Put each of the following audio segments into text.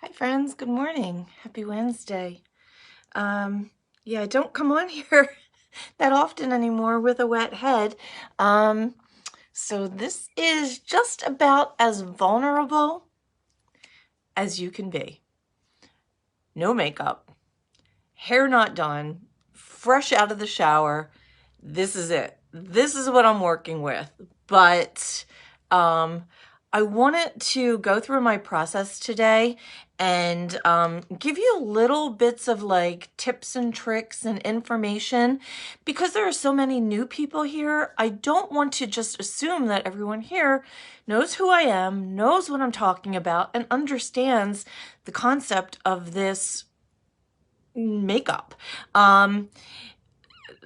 Hi friends, good morning. Happy Wednesday. Yeah, I don't come on here that often anymore with a wet head. So this is just about as vulnerable as you can be. No makeup, hair not done, fresh out of the shower. This is it. This is what I'm working with. But I wanted to go through my process today and give you little bits of like tips and tricks and information because there are so many new people here. I don't want to just assume that everyone here knows who I am, knows what I'm talking about, and understands the concept of this makeup.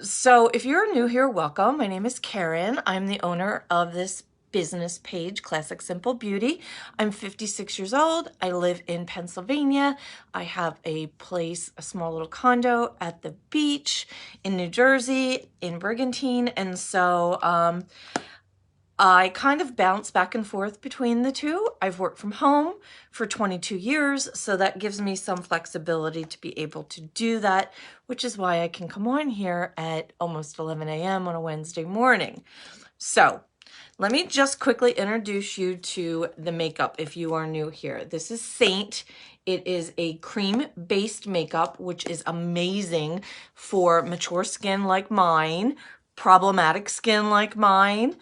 So if you're new here, welcome. My name is Karen. I'm the owner of this business page, Classic Simple Beauty. I'm 56 years old. I live in Pennsylvania. I have a place, a small little condo at the beach in New Jersey, in Brigantine. And so I kind of bounce back and forth between the two. I've worked from home for 22 years, so that gives me some flexibility to be able to do that, which is why I can come on here at almost 11 a.m. on a Wednesday morning. So let me just quickly introduce you to the makeup if you are new here. This is Seint. It is a cream-based makeup, which is amazing for mature skin like mine, problematic skin like mine.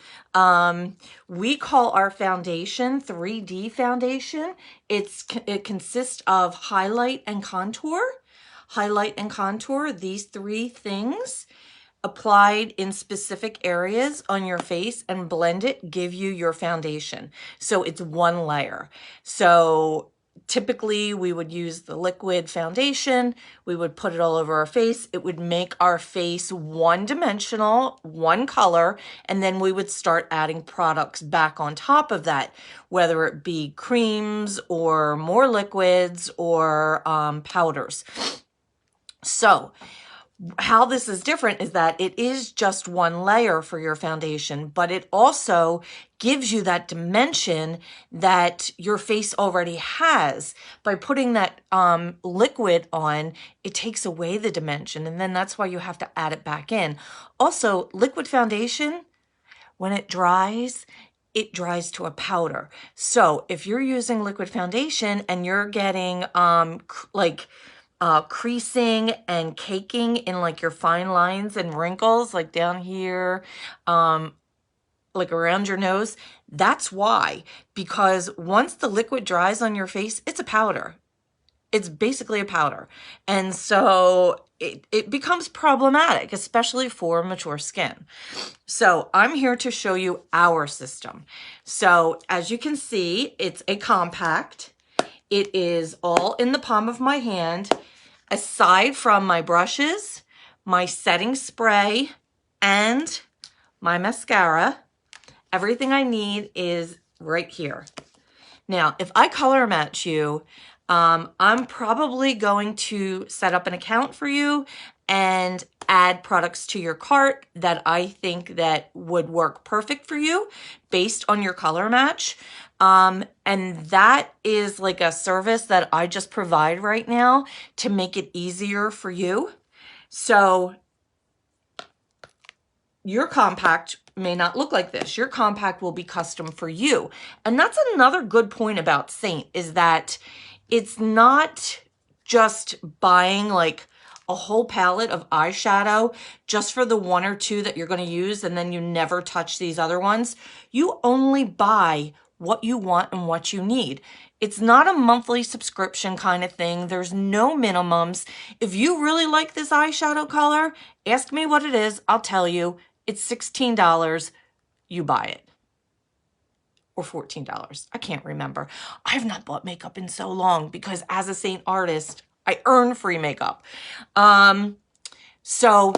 We call our foundation 3D foundation. It consists of highlight and contour. Highlight and contour, these three things applied in specific areas on your face and blend it, give you your foundation. So it's one layer. So typically we would use the liquid foundation, we would put it all over our face, it would make our face one-dimensional, one color, and then we would start adding products back on top of that, whether it be creams or more liquids or powders. So how this is different is that it is just one layer for your foundation, but it also gives you that dimension that your face already has. By putting that liquid on, it takes away the dimension, and then that's why you have to add it back in. Also, liquid foundation, when it dries to a powder. So if you're using liquid foundation and you're getting creasing and caking in like your fine lines and wrinkles, like down here, like around your nose, that's why. Because once the liquid dries on your face, it's a powder. It's basically a powder. And so it becomes problematic, especially for mature skin. So I'm here to show you our system. So as you can see, it's a compact. It is all in the palm of my hand. Aside from my brushes, my setting spray, and my mascara, everything I need is right here. Now, if I color match you, I'm probably going to set up an account for you and add products to your cart that I think that would work perfect for you based on your color match. And that is like a service that I just provide right now to make it easier for you. So your compact may not look like this. Your compact will be custom for you. And that's another good point about Seint, is that it's not just buying like a whole palette of eyeshadow just for the one or two that you're going to use and then you never touch these other ones. You only buy what you want and what you need. It's not a monthly subscription kind of thing. There's no minimums. If you really like this eyeshadow color, ask me what it is. I'll tell you. It's $16. You buy it. Or $14. I can't remember. I've not bought makeup in so long because as a Seint artist, I earn free makeup. So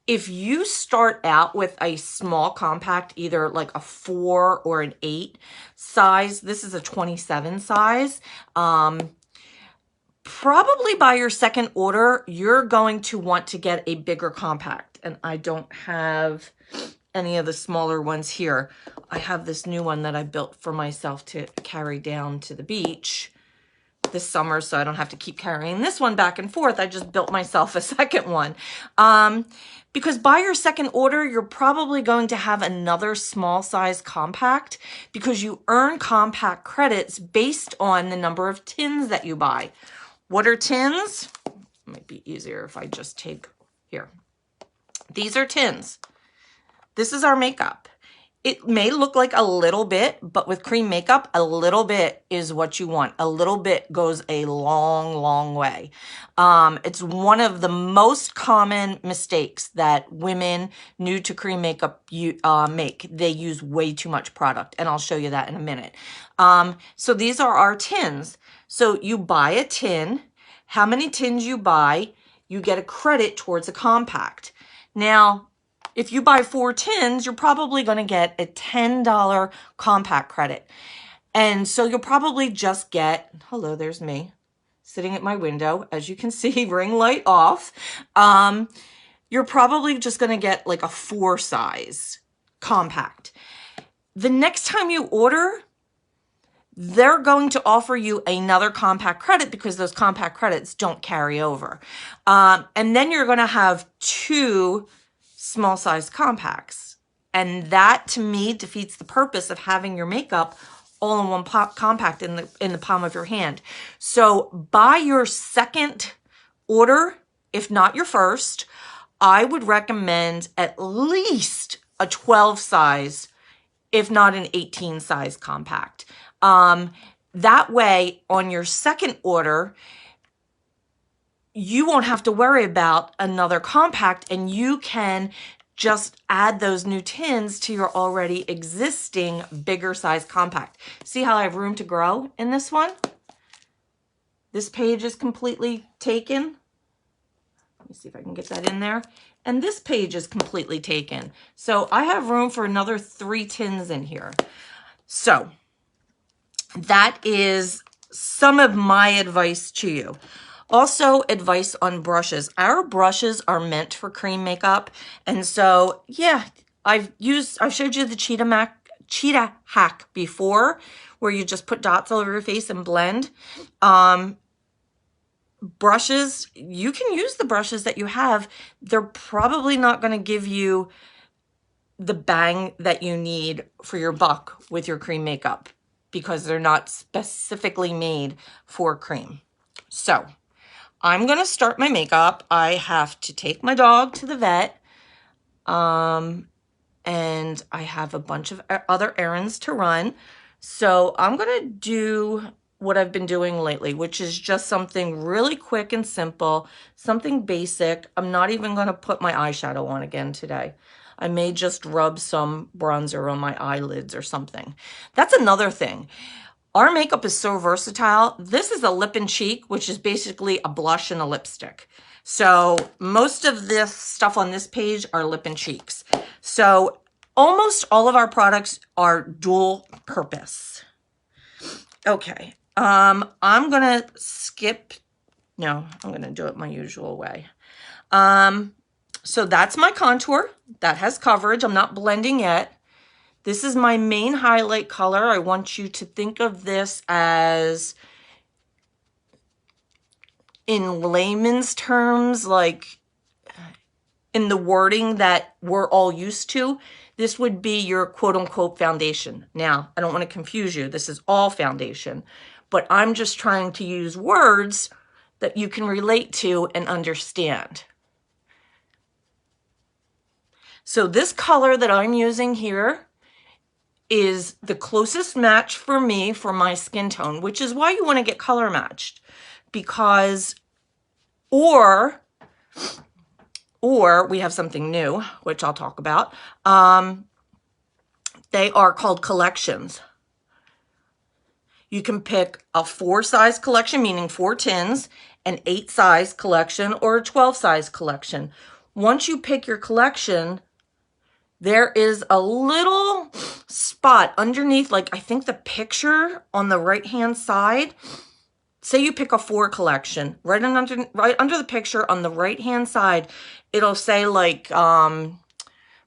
if you start out with a small compact, either like a 4 or an 8 size, this is a 27 size, probably by your second order, you're going to want to get a bigger compact. And I don't have any of the smaller ones here. I have this new one that I built for myself to carry down to the beach this summer, so I don't have to keep carrying this one back and forth. I just built myself a second one. Because by your second order, you're probably going to have another small size compact because you earn compact credits based on the number of tins that you buy. What are tins? It might be easier if I just take here. These are tins. This is our makeup. It may look like a little bit, but with cream makeup, a little bit is what you want. A little bit goes a long, long way. It's one of the most common mistakes that women new to cream makeup make. They use way too much product, and I'll show you that in a minute. So these are our tins. So you buy a tin. How many tins you buy, you get a credit towards a compact. Now, if you buy 4 tins, you're probably going to get a $10 compact credit. And so you'll probably just get, hello, there's me sitting at my window. As you can see, ring light off. You're probably just going to get like a 4 size compact. The next time you order, they're going to offer you another compact credit because those compact credits don't carry over. And then you're going to have 2 small size compacts. And that to me defeats the purpose of having your makeup all in one compact in the palm of your hand. So by your second order, if not your first, I would recommend at least a 12 size, if not an 18 size compact. That way on your second order, you won't have to worry about another compact, and you can just add those new tins to your already existing bigger size compact. See how I have room to grow in this one? This page is completely taken. Let me see if I can get that in there. And this page is completely taken. So I have room for another 3 tins in here. So that is some of my advice to you. Also, advice on brushes. Our brushes are meant for cream makeup. And so, yeah, I've showed you the Cheetah hack before, where you just put dots all over your face and blend. Brushes, you can use the brushes that you have. They're probably not going to give you the bang that you need for your buck with your cream makeup because they're not specifically made for cream. So I'm going to start my makeup. I have to take my dog to the vet. And I have a bunch of other errands to run. So I'm going to do what I've been doing lately, which is just something really quick and simple, something basic. I'm not even going to put my eyeshadow on again today. I may just rub some bronzer on my eyelids or something. That's another thing. Our makeup is so versatile. This is a lip and cheek, which is basically a blush and a lipstick. So most of this stuff on this page are lip and cheeks. So almost all of our products are dual purpose. Okay, I'm gonna skip. No, I'm gonna do it my usual way. So that's my contour. That has coverage. I'm not blending yet. This is my main highlight color. I want you to think of this as, in layman's terms, like in the wording that we're all used to, this would be your quote-unquote foundation. Now, I don't want to confuse you. This is all foundation, but I'm just trying to use words that you can relate to and understand. So this color that I'm using here is the closest match for me for my skin tone, which is why you want to get color matched, because, or we have something new, which I'll talk about. They are called collections. You can pick a 4 size collection, meaning 4 tins, an 8 size collection, or a 12 size collection. Once you pick your collection, there is a little spot underneath, like I think the picture on the right-hand side. Say you pick a 4 collection, right under the picture on the right-hand side, it'll say like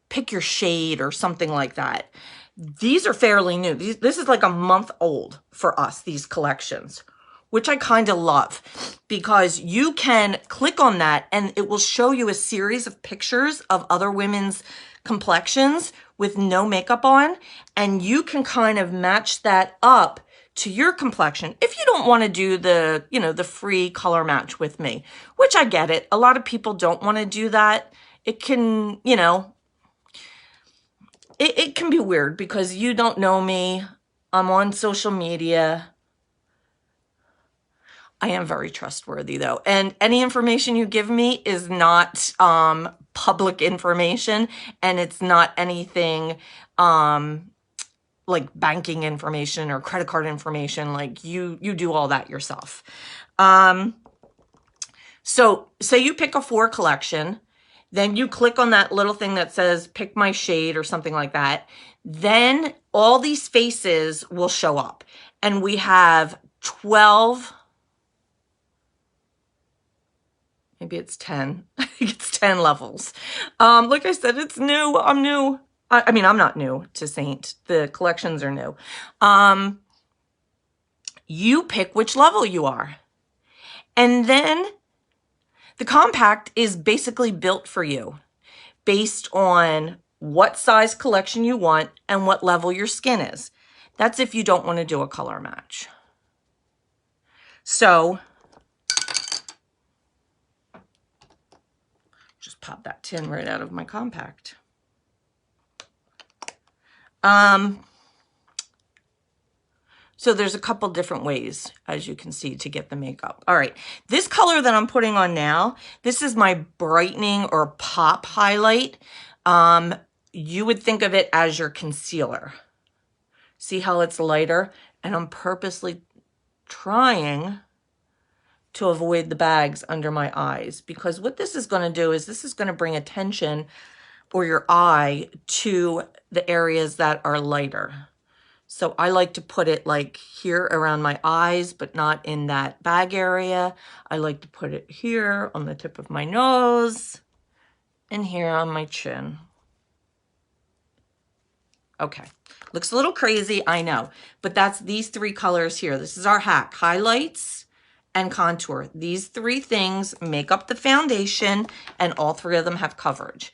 pick your shade or something like that. These are fairly new. This is like a month old for us, these collections, which I kind of love because you can click on that and it will show you a series of pictures of other women's complexions with no makeup on, and you can kind of match that up to your complexion if you don't want to do the, you know, the free color match with me, which I get it. A lot of people don't want to do that. It can, you know, it can be weird because you don't know me. I'm on social media. I am very trustworthy though. And any information you give me is not public information, and it's not anything like banking information or credit card information. Like you do all that yourself. So say you pick a 4 collection, then you click on that little thing that says pick my shade or something like that. Then all these faces will show up, and we have 12, maybe it's 10. I think it's 10 levels. Like I said, it's new. I'm new. I mean, I'm not new to Seint. The collections are new. You pick which level you are. And then the compact is basically built for you based on what size collection you want and what level your skin is. That's if you don't want to do a color match. So just pop that tin right out of my compact. So there's a couple different ways, as you can see, to get the makeup. All right, this color that I'm putting on now, this is my brightening or pop highlight. You would think of it as your concealer. See how it's lighter? And I'm purposely trying to avoid the bags under my eyes, because what this is going to do is this is going to bring attention, or your eye, to the areas that are lighter. So I like to put it like here around my eyes, but not in that bag area. I like to put it here on the tip of my nose and here on my chin. Okay, looks a little crazy, I know, but that's these 3 colors here. This is our hack: highlights and contour. These 3 things make up the foundation, and all 3 of them have coverage.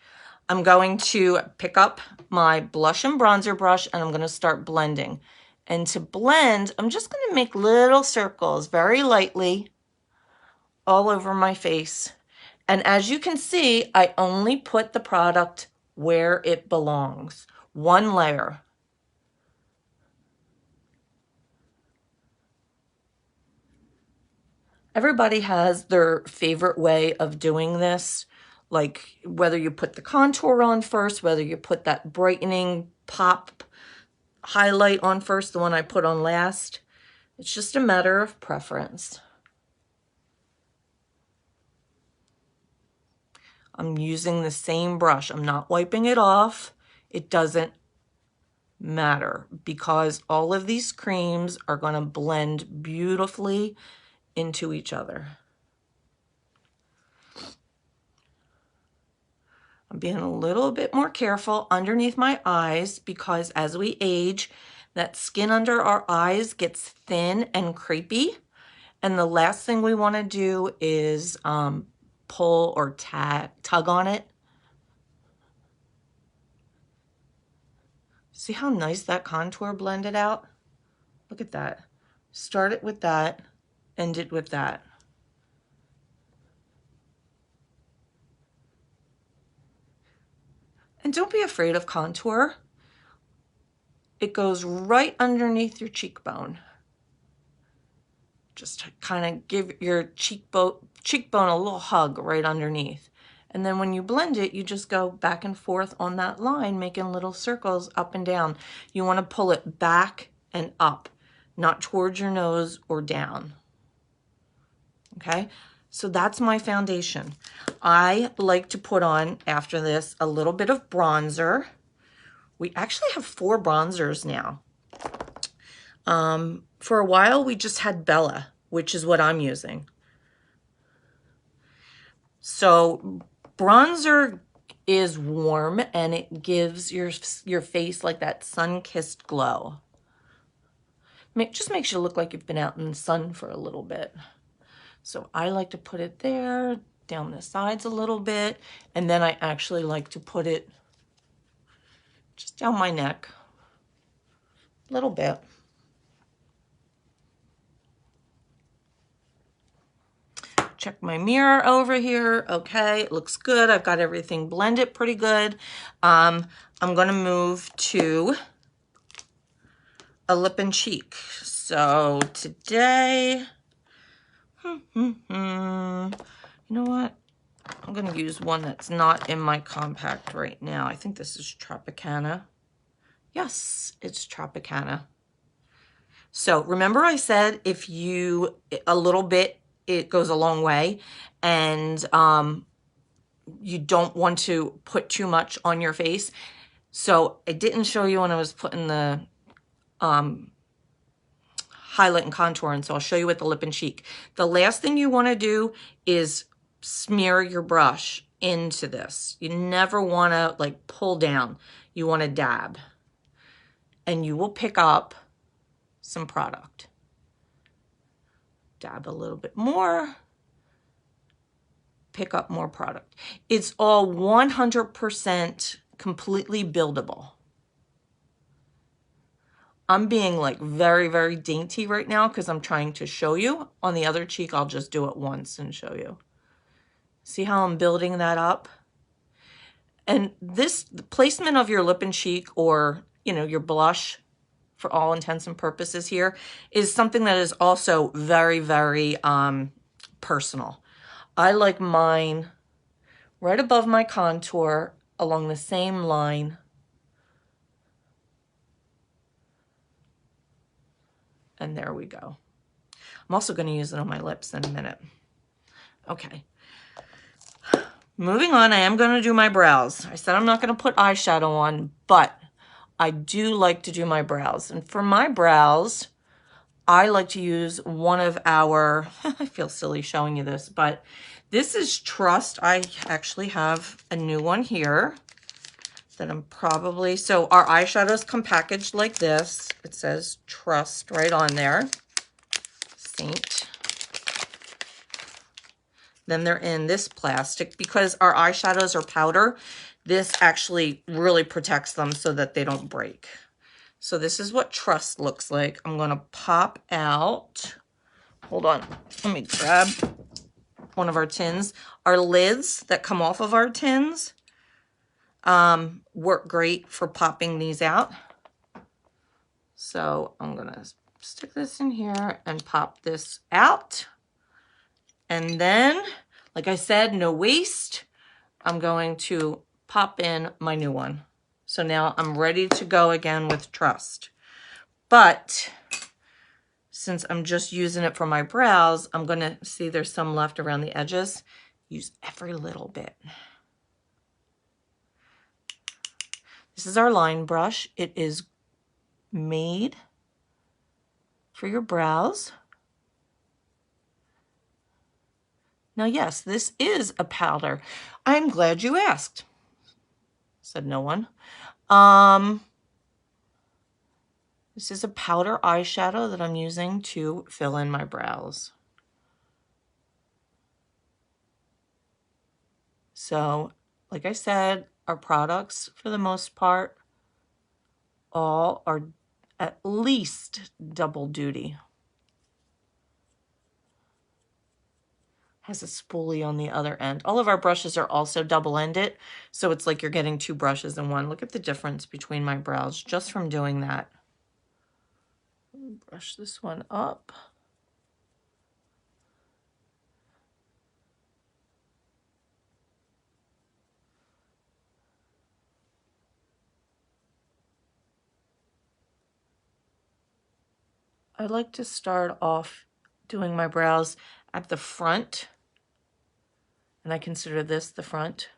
I'm going to pick up my blush and bronzer brush, and I'm going to start blending. And to blend, I'm just going to make little circles very lightly all over my face. And as you can see, I only put the product where it belongs. 1 layer. Everybody has their favorite way of doing this. Like whether you put the contour on first, whether you put that brightening pop highlight on first, the one I put on last. It's just a matter of preference. I'm using the same brush. I'm not wiping it off. It doesn't matter because all of these creams are going to blend beautifully into each other. I'm being a little bit more careful underneath my eyes because as we age, that skin under our eyes gets thin and crepey. And the last thing we want to do is pull or tug on it. See how nice that contour blended out? Look at that. Start it with that, end it with that. And don't be afraid of contour. It goes right underneath your cheekbone. Just kind of give your cheekbone a little hug right underneath. And then when you blend it, you just go back and forth on that line, making little circles up and down. You want to pull it back and up, not towards your nose or down. Okay? So that's my foundation. I like to put on, after this, a little bit of bronzer. We actually have 4 bronzers now. For a while, we just had Bella, which is what I'm using. So bronzer is warm and it gives your face like that sun-kissed glow. Just makes you look like you've been out in the sun for a little bit. So I like to put it there, down the sides a little bit, and then I actually like to put it just down my neck a little bit. Check my mirror over here. Okay, it looks good. I've got everything blended pretty good. I'm gonna move to a lip and cheek. So today, you know what? I'm gonna use one that's not in my compact right now. I think this is Tropicana. Yes, it's Tropicana. So remember I said if you, a little bit, it goes a long way, and you don't want to put too much on your face. So I didn't show you when I was putting the highlight and contour, and so I'll show you with the lip and cheek. The last thing you want to do is smear your brush into this. You never want to like pull down. You want to dab, and you will pick up some product. Dab a little bit more, pick up more product. It's all 100% completely buildable. I'm being like very, very dainty right now because I'm trying to show you. On the other cheek, I'll just do it once and show you. See how I'm building that up? And this, the placement of your lip and cheek, or, you know, your blush, for all intents and purposes here, is something that is also very, very personal. I like mine right above my contour along the same line. And there we go. I'm also going to use it on my lips in a minute. Okay. Moving on, I am going to do my brows. I said I'm not going to put eyeshadow on, but I do like to do my brows. And for my brows, I like to use one of our, I feel silly showing you this, but this is Trust. I actually have a new one here that I'm probably, so our eyeshadows come packaged like this. It says Trust right on there. Seint. Then they're in this plastic. Because our eyeshadows are powder, this actually really protects them so that they don't break. So this is what Trust looks like. I'm going to pop out, hold on, let me grab one of our tins. Our lids that come off of our tins work great for popping these out. So I'm going to stick this in here and pop this out. And then, like I said, no waste. I'm going to pop in my new one. So now I'm ready to go again with Trust. But since I'm just using it for my brows, I'm going to see there's some left around the edges. Use every little bit. This is our line brush. It is made for your brows. Now, yes, this is a powder. I'm glad you asked, said no one. This is a powder eyeshadow that I'm using to fill in my brows. So, like I said, our products, for the most part, all are at least double duty. Has a spoolie on the other end. All of our brushes are also double-ended, so it's like you're getting two brushes in one. Look at the difference between my brows just from doing that. Brush this one up. I like to start off doing my brows at the front, and I consider this the front,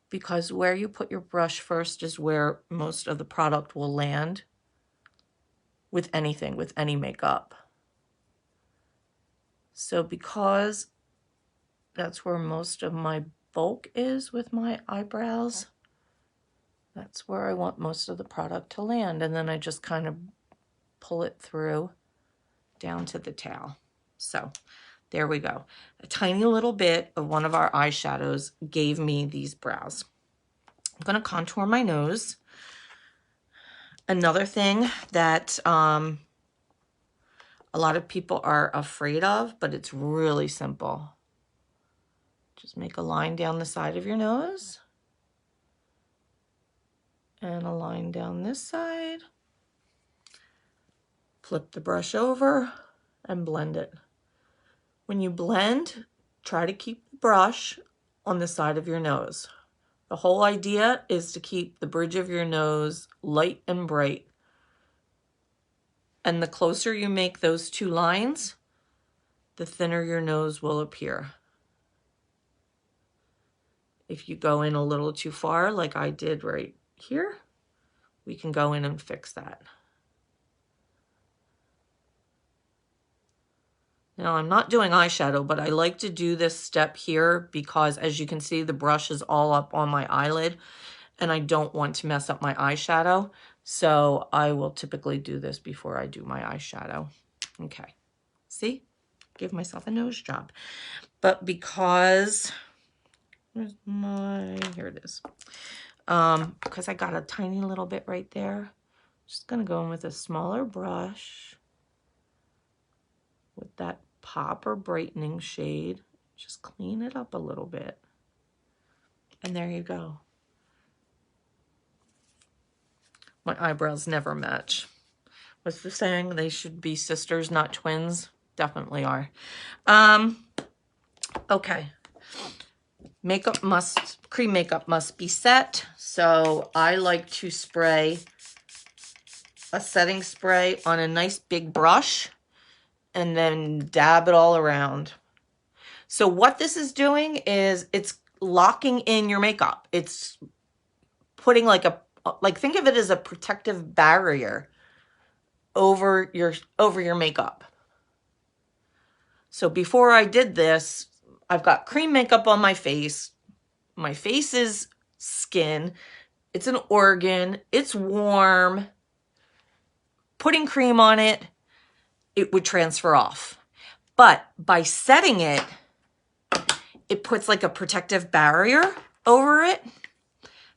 because where you put your brush first is where most of the product will land with anything, with any makeup. So because that's where most of my bulk is with my eyebrows. That's where I want most of the product to land. And then I just kind of pull it through down to the tail. So there we go. A tiny little bit of one of our eyeshadows gave me these brows. I'm going to contour my nose. Another thing that a lot of people are afraid of, but it's really simple. Just make a line down the side of your nose. And a line down this side. Flip the brush over and blend it. When you blend, try to keep the brush on the side of your nose. The whole idea is to keep the bridge of your nose light and bright. And the closer you make those two lines, the thinner your nose will appear. If you go in a little too far, like I did right here, we can go in and fix that. Now, I'm not doing eyeshadow, but I like to do this step here because, as you can see, the brush is all up on my eyelid, and I don't want to mess up my eyeshadow. So I will typically do this before I do my eyeshadow. Okay, see? Give myself a nose job. But because, where's my, here it is. Because I got a tiny little bit right there, just gonna go in with a smaller brush with that pop or brightening shade. Just clean it up a little bit. And there you go. My eyebrows never match. What's the saying? They should be sisters, not twins. Definitely are. Okay. Cream makeup must be set. So I like to spray a setting spray on a nice big brush and then dab it all around. So what this is doing is it's locking in your makeup. It's putting like think of it as a protective barrier over your makeup. So before I did this, I've got cream makeup on my face. My face is skin. It's an organ. It's warm. Putting cream on it, it would transfer off. But by setting it, it puts like a protective barrier over it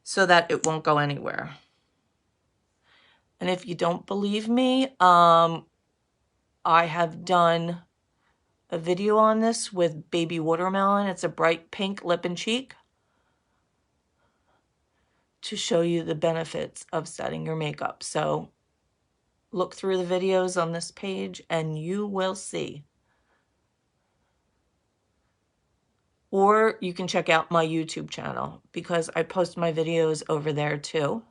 so that it won't go anywhere. And if you don't believe me, I have done a video on this with Baby Watermelon. It's a bright pink lip and cheek to show you the benefits of setting your makeup. So look through the videos on this page and you will see. Or you can check out my YouTube channel because I post my videos over there too,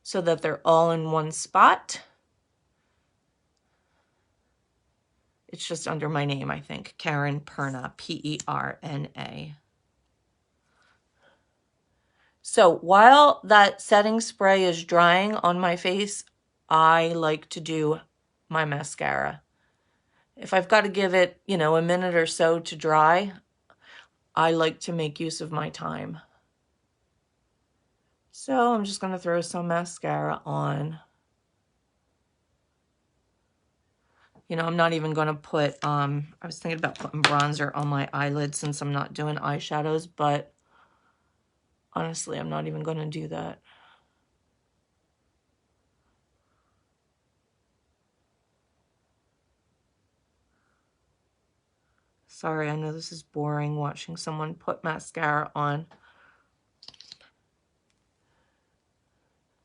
so that they're all in one spot. It's just under my name, I think. Karen Perna, P-E-R-N-A. So while that setting spray is drying on my face, I like to do my mascara. If I've got to give it, a minute or so to dry, I like to make use of my time. So I'm just going to throw some mascara on. I'm not even going to put, I was thinking about putting bronzer on my eyelids since I'm not doing eyeshadows, but honestly, I'm not even going to do that. Sorry, I know this is boring watching someone put mascara on.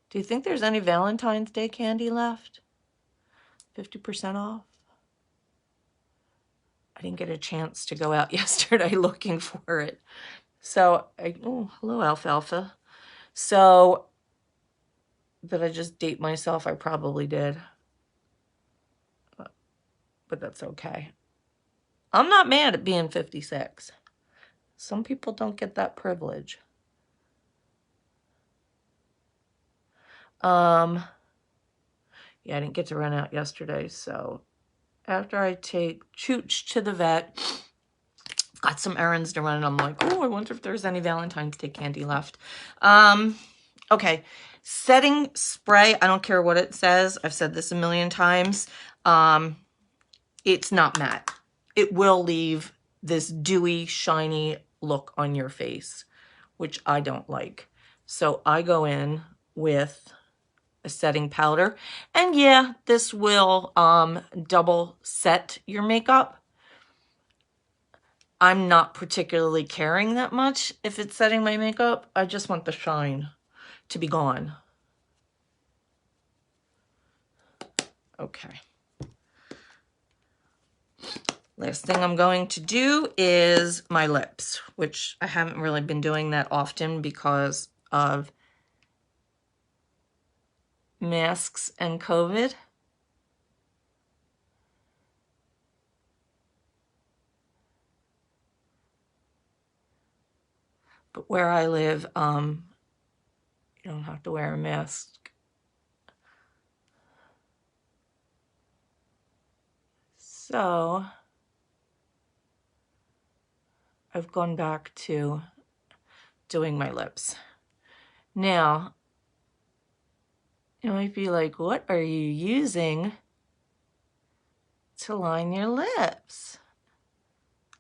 Do you think there's any Valentine's Day candy left? 50% off? I didn't get a chance to go out yesterday looking for it. So, oh, hello, Alfalfa. So, did I just date myself? I probably did. But that's okay. I'm not mad at being 56. Some people don't get that privilege. Yeah, I didn't get to run out yesterday, so after I take Chooch to the vet got some errands to run, and I'm like, oh, I wonder if there's any Valentine's Day candy left. Okay, setting spray. I don't care what it says. I've said this a million times. It's not matte. It will leave this dewy, shiny look on your face, which I don't like. So I go in with a setting powder. And yeah, this will double set your makeup. I'm not particularly caring that much if it's setting my makeup. I just want the shine to be gone. Okay. Last thing I'm going to do is my lips, which I haven't really been doing that often because of masks and COVID. But where I live, you don't have to wear a mask. So I've gone back to doing my lips. Now, you might be like, what are you using to line your lips?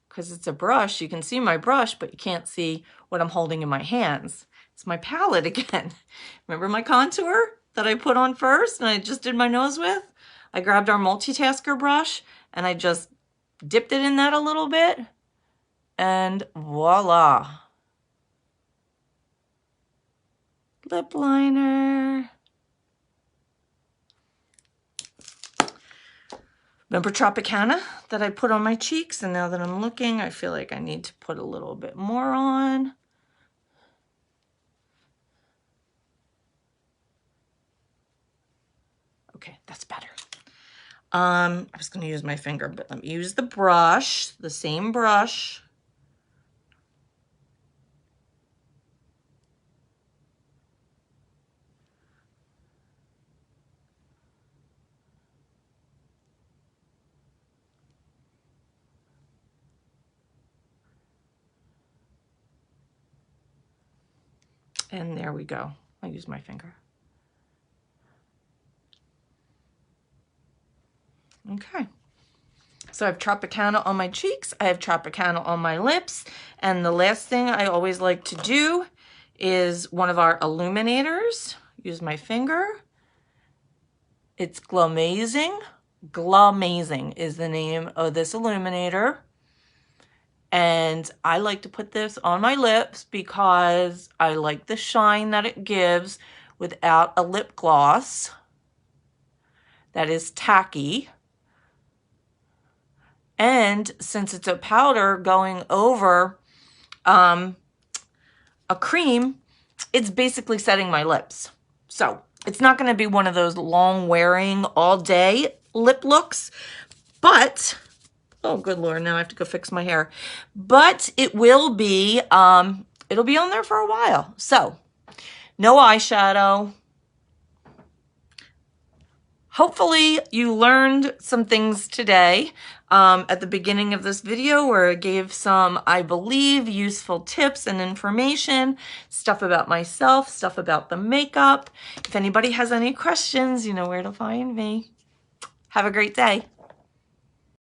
Because it's a brush. You can see my brush, but you can't see what I'm holding in my hands. It's my palette again. Remember my contour that I put on first and I just did my nose with? I grabbed our multitasker brush and I just dipped it in that a little bit, and voila. Lip liner. Remember Tropicana that I put on my cheeks? And now that I'm looking, I feel like I need to put a little bit more on. Okay, that's better. I was going to use my finger, but let me use the brush, the same brush. And there we go. I'll use my finger. Okay. So I have Tropicana on my cheeks. I have Tropicana on my lips. And the last thing I always like to do is one of our illuminators. Use my finger. It's Glowmazing. Glowmazing is the name of this illuminator. And I like to put this on my lips because I like the shine that it gives without a lip gloss that is tacky. And since it's a powder going over a cream, it's basically setting my lips. So it's not going to be one of those long wearing all day lip looks, but, oh good Lord, now I have to go fix my hair. But it will be, it'll be on there for a while. So no eyeshadow. Hopefully you learned some things today at the beginning of this video, where I gave some, I believe, useful tips and information, stuff about myself, stuff about the makeup. If anybody has any questions, you know where to find me. Have a great day.